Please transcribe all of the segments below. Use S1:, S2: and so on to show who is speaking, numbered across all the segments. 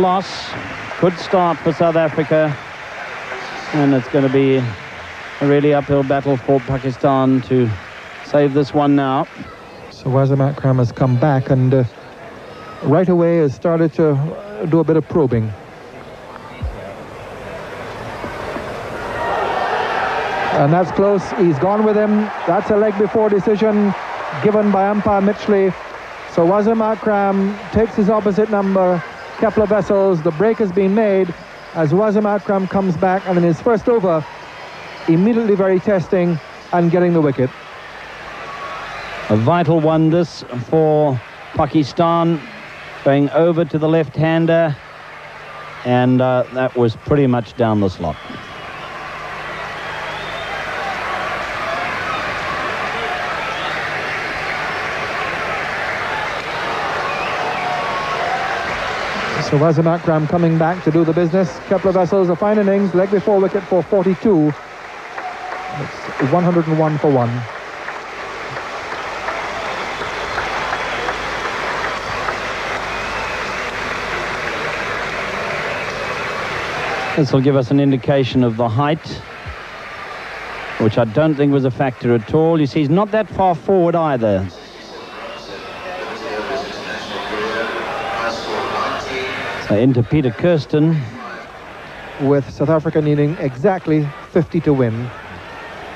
S1: Loss. Good start for South Africa. And it's going to be a really uphill battle for Pakistan to save this one now.
S2: So Wazim Akram has come back and right away has started to do a bit of probing. And that's close. He's gone with him. That's a leg before decision given by umpire Mitchley. So Wazim Akram takes his opposite number, Kepler Vessels. The break has been made as Wazim Akram comes back, and in his first over, immediately very testing and getting the wicket.
S1: A vital one this for Pakistan, going over to the left-hander, and that was pretty much down the slot.
S2: So Wazim Akram coming back to do the business. Kepler Vessels, a fine innings, leg before wicket for 42. It's 101 for 1.
S1: This will give us an indication of the height, which I don't think was a factor at all. You see, he's not that far forward either. So into Peter Kirsten.
S2: With South Africa needing exactly 50 to win.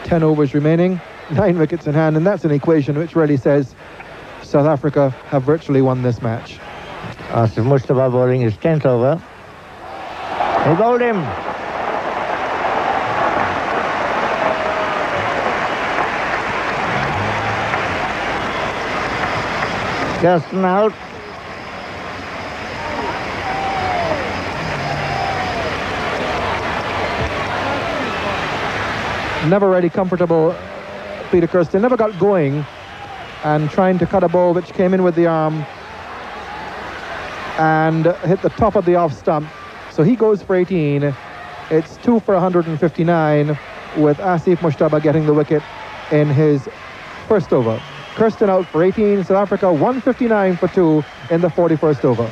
S2: 10 overs remaining, 9 wickets in hand, and that's an equation which really says South Africa have virtually won this match.
S3: Asif Mustafa bowling his 10th over. He bowled him. Kirsten out.
S2: Never really comfortable, Peter Kirsten. Never got going, and trying to cut a ball which came in with the arm and hit the top of the off stump. So he goes for 18. It's 2 for 159 with Asif Mustafa getting the wicket in his first over. Kirsten out for 18. South Africa 159 for 2 in the 41st over.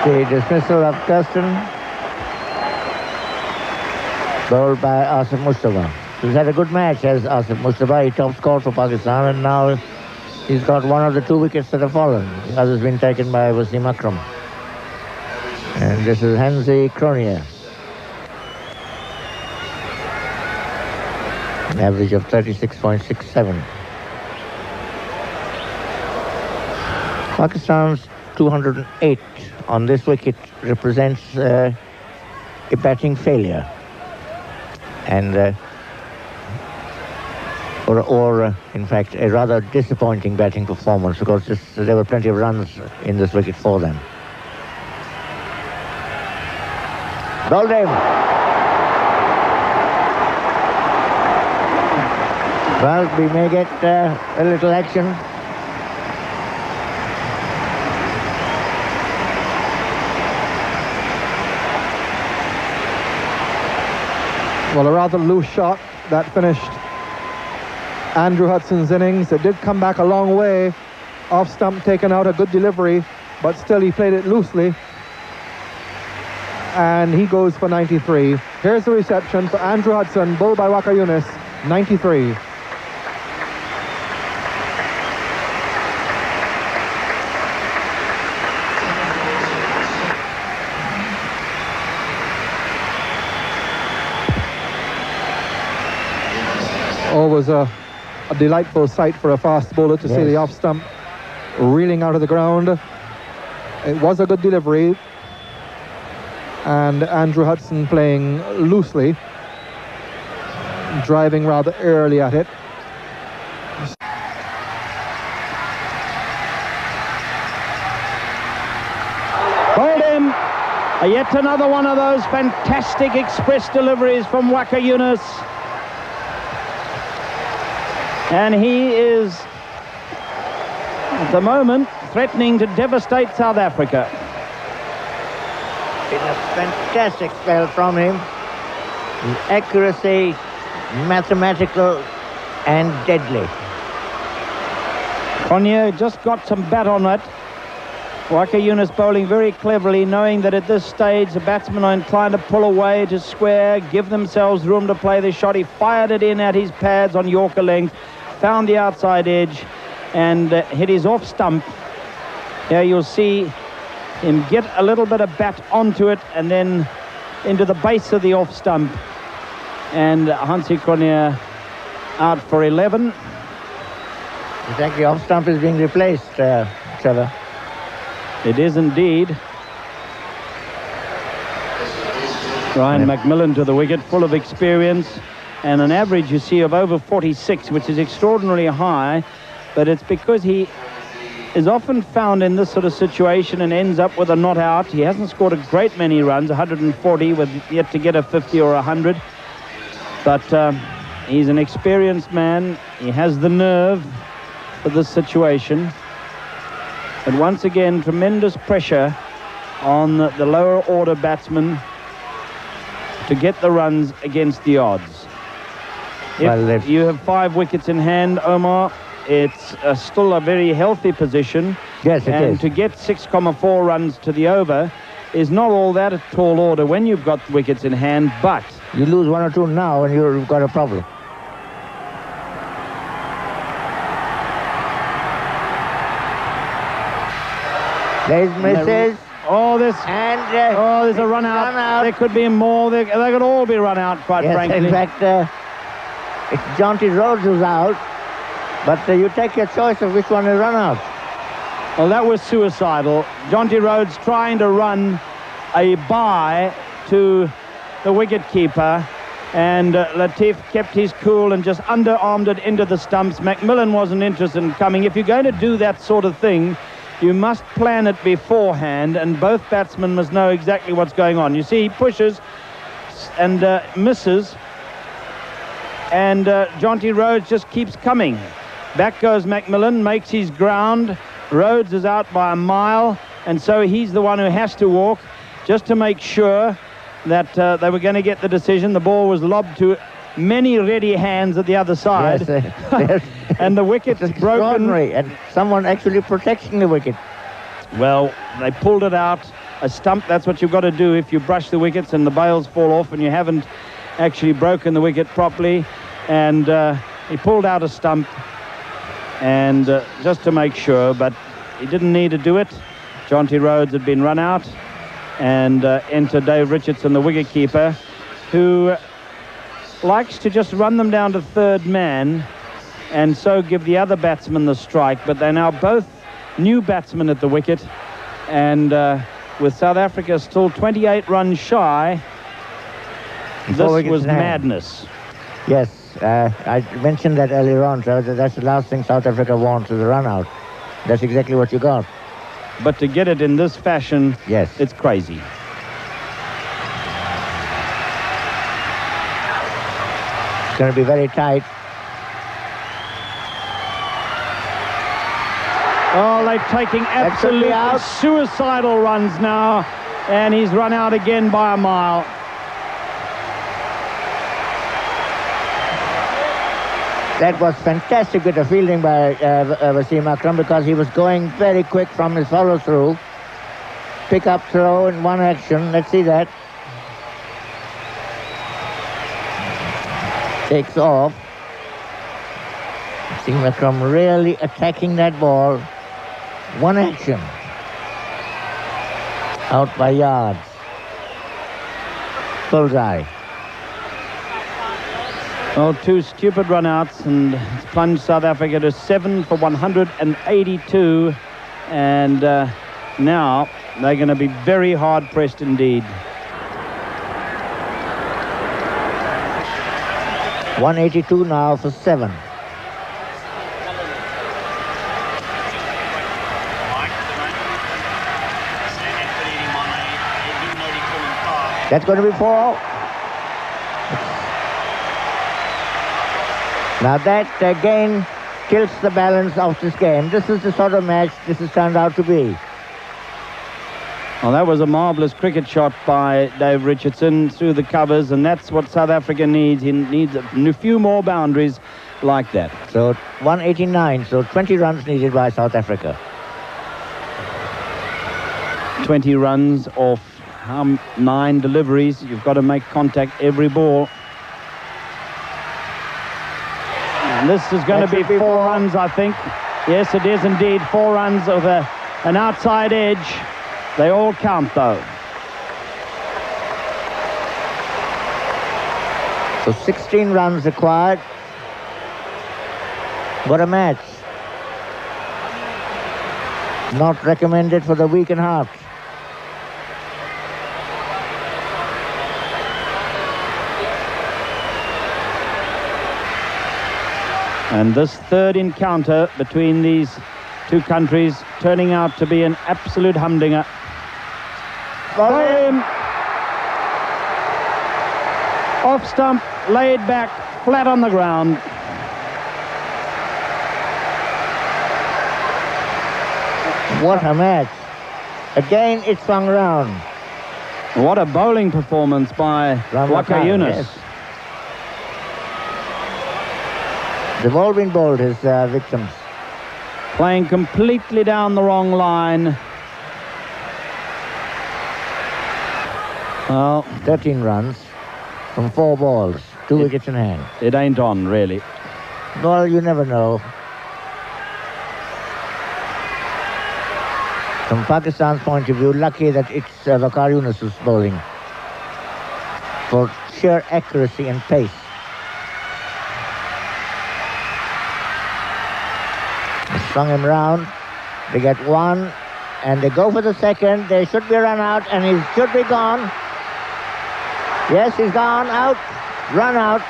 S3: The dismissal of Kirsten, bowled by Asif Mustafa. He's had a good match as Asif Mustafa. He top scored for Pakistan, and now he's got one of the 2 wickets that have fallen. The other's been taken by Wazim Akram. And this is Hansi Cronier. An average of 36.67. Pakistan's 208 on this wicket represents a batting failure. And in fact, a rather disappointing batting performance, because there were plenty of runs in this wicket for them. Bowled him. Well, we may get a little action.
S2: Well, a rather loose shot that finished Andrew Hudson's innings. It did come back a long way. Off stump taken out, a good delivery, but still he played it loosely. And he goes for 93. Here's the reception for Andrew Hudson, bowled by Waqar Younis, 93. Always a delightful sight for a fast bowler to see the off stump reeling out of the ground. It was a good delivery, and Andrew Hudson playing loosely, driving rather early at it.
S1: Hold him! Yet another one of those fantastic express deliveries from Waqar Younis. And he is, at the moment, threatening to devastate South Africa.
S3: Been a fantastic spell from him. His accuracy, mathematical and deadly.
S1: Cronje just got some bat on it. Waqar Younis bowling very cleverly, knowing that at this stage the batsmen are inclined to pull away, to square, give themselves room to play the shot. He fired it in at his pads on Yorker length, found the outside edge and hit his off stump. Here you'll see him get a little bit of bat onto it and then into the base of the off stump. And Hansi Cronje out for 11.
S3: In fact, the off stump is being replaced, Trevor.
S1: It is indeed. Ryan McMillan to the wicket, full of experience, and an average, you see, of over 46, which is extraordinarily high, but it's because he is often found in this sort of situation and ends up with a not out. He hasn't scored a great many runs, 140, with yet to get a 50 or 100, but he's an experienced man. He has the nerve for this situation. But once again, tremendous pressure on the lower order batsmen to get the runs against the odds. If you have 5 wickets in hand, Omar, it's still a very healthy position.
S3: Yes, it is.
S1: And to get 6.4 runs to the over is not all that a tall order when you've got wickets in hand, but
S3: you lose 1 or 2 now and you've got a problem. There's misses.
S1: Oh, there's
S3: And
S1: there's a run out. There could be more. They could all be run out, quite frankly.
S3: In fact, it's Jonty Rhodes who's out, but you take your choice of which one is run out.
S1: Well, that was suicidal. Jonty Rhodes trying to run a bye to the wicket-keeper, and Latif kept his cool and just underarmed it into the stumps. McMillan wasn't interested in coming. If you're going to do that sort of thing, you must plan it beforehand, and both batsmen must know exactly what's going on. You see, he pushes and misses, and Jonty Rhodes just keeps coming. Back goes McMillan, makes his ground. Rhodes is out by a mile, and so he's the one who has to walk just to make sure that they were going to get the decision. The ball was lobbed to many ready hands at the other side.
S3: Yes,
S1: and the wicket's broken.
S3: And someone actually protecting the wicket.
S1: Well, they pulled it out. A stump, that's what you've got to do if you brush the wickets and the bails fall off and you haven't actually broken the wicket properly. And he pulled out a stump, and just to make sure, but he didn't need to do it. Jonty Rhodes had been run out, and enter Dave Richardson, the wicketkeeper, who likes to just run them down to third man and so give the other batsman the strike. But they're now both new batsmen at the wicket, and with South Africa still 28 runs shy, this was madness.
S3: Yes, I mentioned that earlier on, so that's the last thing South Africa wants, is a run out. That's exactly what you got.
S1: But to get it in this fashion,
S3: yes,
S1: it's crazy.
S3: It's going to be very tight.
S1: Oh, they're taking absolutely suicidal runs now, and he's run out again by a mile.
S3: That was fantastic bit of fielding by Wasim Akram, because he was going very quick from his follow-through. Pick up throw in one action. Let's see that. Takes off. Wasim Akram really attacking that ball. One action. Out by yards. Bullseye.
S1: Well, 2 stupid run-outs, and it's plunged South Africa to 7 for 182, and now they're going to be very hard-pressed indeed.
S3: 182 now for 7. That's going to be 4. Now that again tilts the balance of this game. This is the sort of match this has turned out to be.
S1: Well, that was a marvellous cricket shot by Dave Richardson through the covers, and that's what South Africa needs. He needs a few more boundaries like that.
S3: So 189, so 20 runs needed by South Africa.
S1: 20 runs off 9 deliveries. You've got to make contact every ball. And this is going to be 4 runs, I think. Yes, it is indeed 4 runs of an outside edge. They all count, though.
S3: So 16 runs required. What a match. Not recommended for the weak and heart.
S1: And this third encounter between these two countries turning out to be an absolute humdinger. Him. Off stump, laid back, flat on the ground.
S3: What a match. Again, it swung round.
S1: What a bowling performance by Waqar Younis.
S3: Yes. They've all been bowled, his victims.
S1: Playing completely down the wrong line. Well,
S3: 13 runs from 4 balls, 2 wickets in hand.
S1: It ain't on, really.
S3: Well, you never know. From Pakistan's point of view, lucky that it's Waqar Younis who's bowling for sheer accuracy and pace. They swung him round. They get 1, and they go for the second. They should be run out, and he should be gone. Yes, he's gone out. Run out.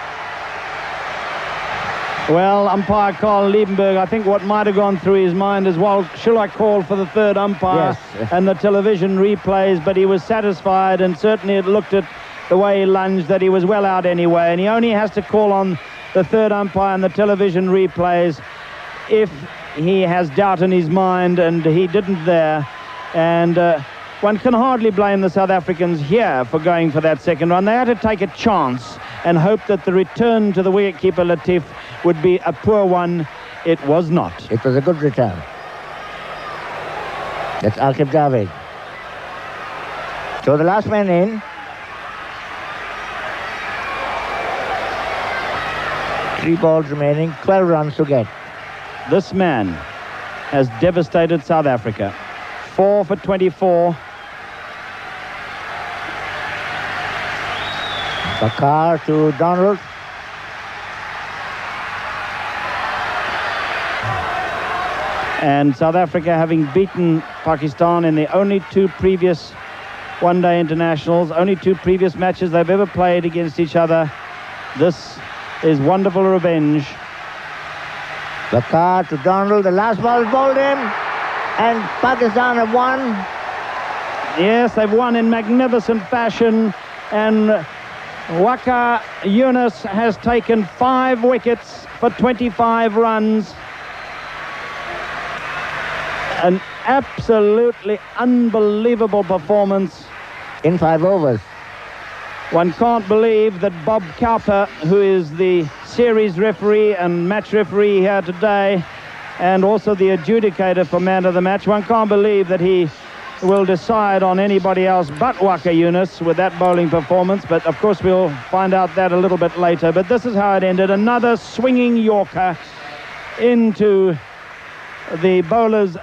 S1: Well, umpire Carl Liebenberg, I think what might have gone through his mind is, well, shall I call for the third umpire?
S3: Yes.
S1: And the television replays, but he was satisfied, and certainly it looked at the way he lunged that he was well out anyway, and he only has to call on the third umpire and the television replays if he has doubt in his mind, and he didn't there. And one can hardly blame the South Africans here for going for that second run. They had to take a chance and hope that the return to the wicketkeeper Latif would be a poor one. It was not.
S3: It was a good return. That's Aqib Javed. So the last man in. 3 balls remaining, 12 runs to get.
S1: This man has devastated South Africa. 4 for 24.
S3: Waqar to Donald.
S1: And South Africa, having beaten Pakistan in the only 2 previous one-day internationals, only 2 previous matches they've ever played against each other. This is wonderful revenge.
S3: Waqar to Donald. The last ball bowled him, and Pakistan have won.
S1: Yes, they've won in magnificent fashion, and Waqar Younis has taken 5 wickets for 25 runs. An absolutely unbelievable performance.
S3: In 5 overs.
S1: One can't believe that Bob Cowper, who is the series referee and match referee here today, and also the adjudicator for man of the match, one can't believe that he will decide on anybody else but Waqar Younis with that bowling performance. But of course we'll find out that a little bit later. But this is how it ended. Another swinging Yorker into the bowler's